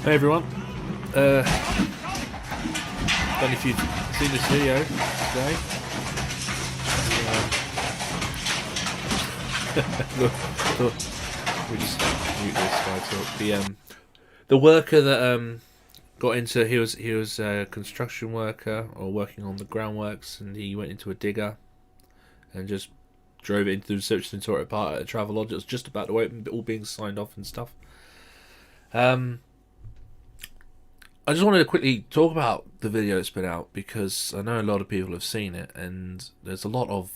Hey everyone, don't know if you've seen this video today. We just mute this guy talk. The worker that got into he was a construction worker or working on the groundworks, and he went into a digger and just drove it into the reception and tore it apart at a Travelodge. It was just about to open, all being signed off and stuff. I just wanted to quickly talk about the video that's been out because I know a lot of people have seen it, and there's a lot of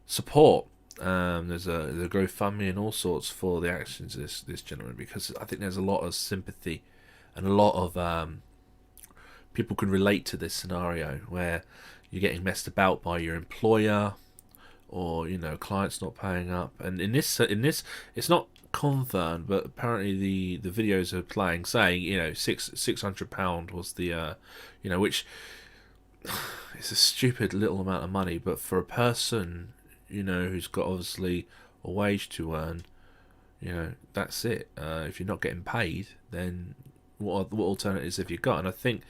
support. There's a GoFundMe and all sorts for the actions of this gentleman, because I think there's a lot of sympathy and a lot of people can relate to this scenario where you're getting messed about by your employer, or clients not paying up. And in this it's not confirmed, but apparently the videos are playing saying £600 was the which it's a stupid little amount of money, but for a person who's got obviously a wage to earn, that's it. If you're not getting paid, then what alternatives have you got? And I think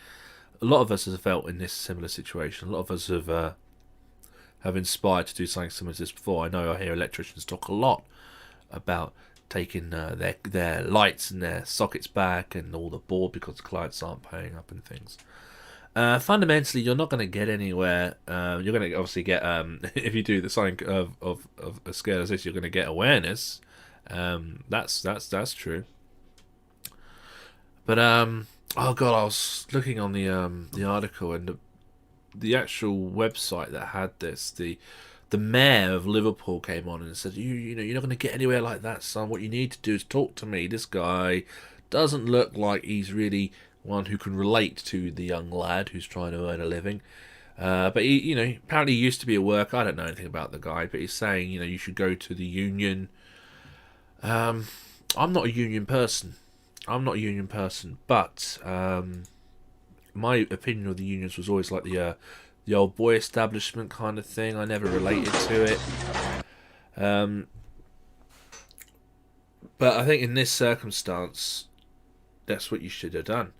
a lot of us have felt in this similar situation. A lot of us have inspired to do something similar to this before. I know I hear electricians talk a lot about taking their lights and their sockets back and all the board because the clients aren't paying up and things. Fundamentally, you're not going to get anywhere. You're going to obviously get if you do the something of a scale as this, you're going to get awareness. That's true. But oh god, I was looking on the article, and the actual website that had this, the mayor of Liverpool came on and said, you're not going to get anywhere like that, son. What you need to do is talk to me. This guy doesn't look like he's really one who can relate to the young lad who's trying to earn a living. But he, apparently he used to be a worker. I don't know anything about the guy, but he's saying, you should go to the union. I'm not a union person. But my opinion of the unions was always like the old boy establishment kind of thing. I never related to it. But I think in this circumstance, that's what you should have done.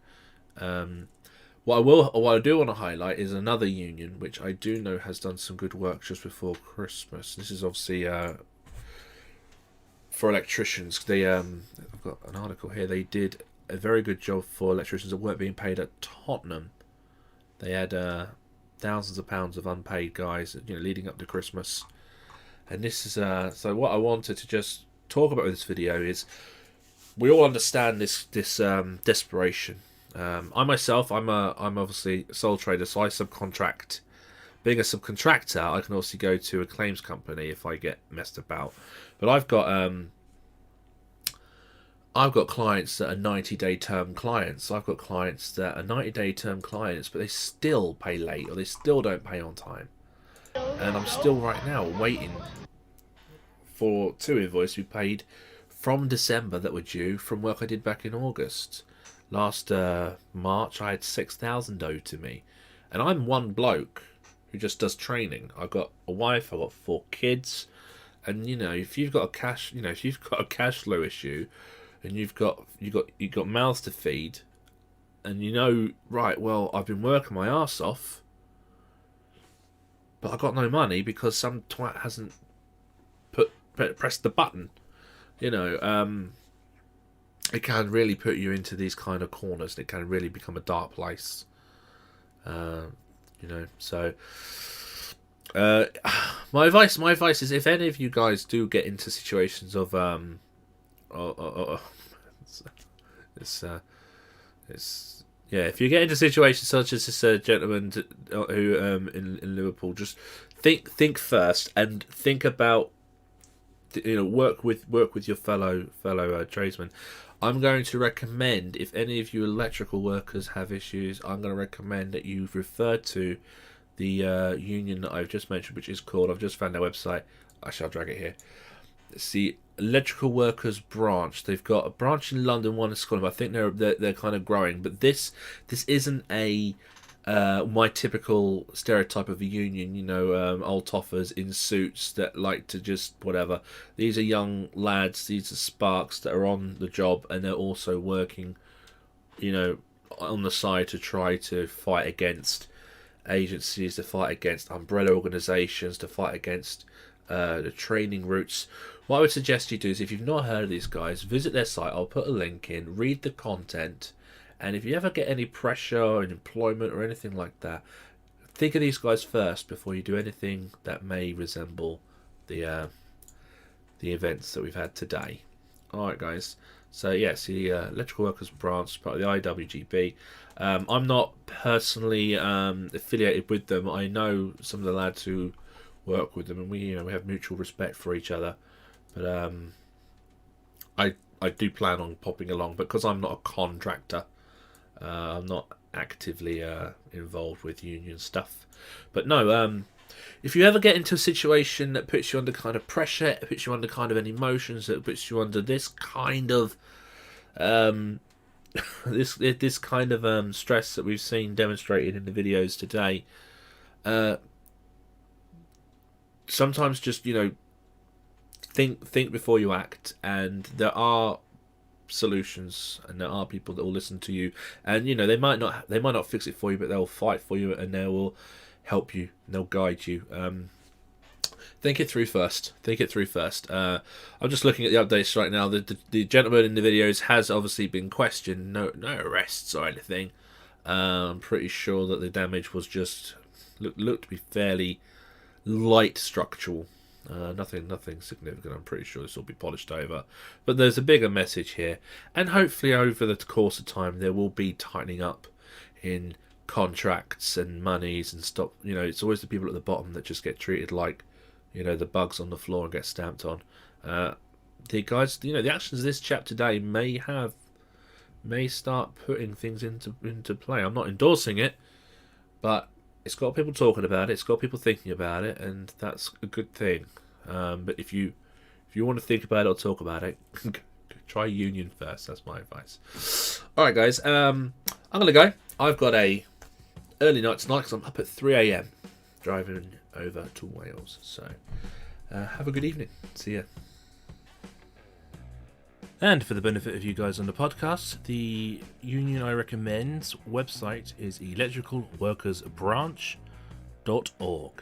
What I do want to highlight is another union, which I do know has done some good work just before Christmas. This is obviously for electricians. I've got an article here. They did a very good job for electricians that weren't being paid at Tottenham. They had thousands of pounds of unpaid guys, leading up to Christmas. And this is so what I wanted to just talk about with this video is, we all understand this desperation. I myself, I'm obviously a sole trader, so I subcontract. Being a subcontractor, I can also go to a claims company if I get messed about. But I've got clients that are 90-day term clients. I've got clients that are 90-day term clients, but they still pay late, or they still don't pay on time. And I'm still right now waiting for 2 invoices to be paid from December that were due from work I did back in August. Last March, I had 6,000 owed to me. And I'm one bloke who just does training. I've got a wife, I've got 4 kids. And if you've got a cash flow issue, and you've got mouths to feed, and right, well, I've been working my arse off, but I've got no money because some twat hasn't pressed the button. It can really put you into these kind of corners, and it can really become a dark place. So my advice is, if any of you guys do get into situations of if you get into situations such as this gentleman who in Liverpool, just think first, and think about work with your fellow tradesmen. I'm going to recommend, if any of you electrical workers have issues, I'm going to recommend that you refer to the union that I've just mentioned, which is called, I've just found their website, actually I'll drag it here, it's the Electrical Workers Branch. They've got a branch in London, one in Scotland. I think they're kind of growing, but this isn't a my typical stereotype of a union, old toffers in suits that like to just whatever. These are young lads, these are sparks that are on the job, and they're also working, on the side to try to fight against agencies, to fight against umbrella organisations, to fight against the training routes. What I would suggest you do is, if you've not heard of these guys, visit their site. I'll put a link in, read the content, and if you ever get any pressure or employment or anything like that, think of these guys first before you do anything that may resemble the events that we've had today. Alright guys, so yes, the Electrical Workers Branch, part of the IWGB. I'm not personally affiliated with them. I know some of the lads who work with them, and we have mutual respect for each other. But I do plan on popping along, because I'm not a contractor. I'm not actively involved with union stuff. But no, if you ever get into a situation that puts you under kind of pressure, puts you under kind of an emotions, that puts you under this kind of this kind of stress that we've seen demonstrated in the videos today, sometimes just think before you act, and there are solutions, and there are people that will listen to you, and they might not fix it for you, but they'll fight for you, and they will help you, and they'll guide you. Think it through first. I'm just looking at the updates right now. The gentleman in the videos has obviously been questioned. No arrests or anything. I'm pretty sure that the damage was just looked to be fairly light structural. Nothing significant. I'm pretty sure this will be polished over. But there's a bigger message here, and hopefully over the course of time there will be tightening up in contracts and monies and stuff. It's always the people at the bottom that just get treated like the bugs on the floor and get stamped on. The guys, the actions of this chap today may start putting things into play. I'm not endorsing it, but it's got people talking about it, it's got people thinking about it, and that's a good thing. But if you want to think about it or talk about it, try union first. That's my advice. Alright guys, I'm gonna go. I've got a early night tonight because I'm up at 3 a.m. driving over to Wales. So have a good evening. See ya. And for the benefit of you guys on the podcast, the union I recommend's website is electricalworkersbranch.org.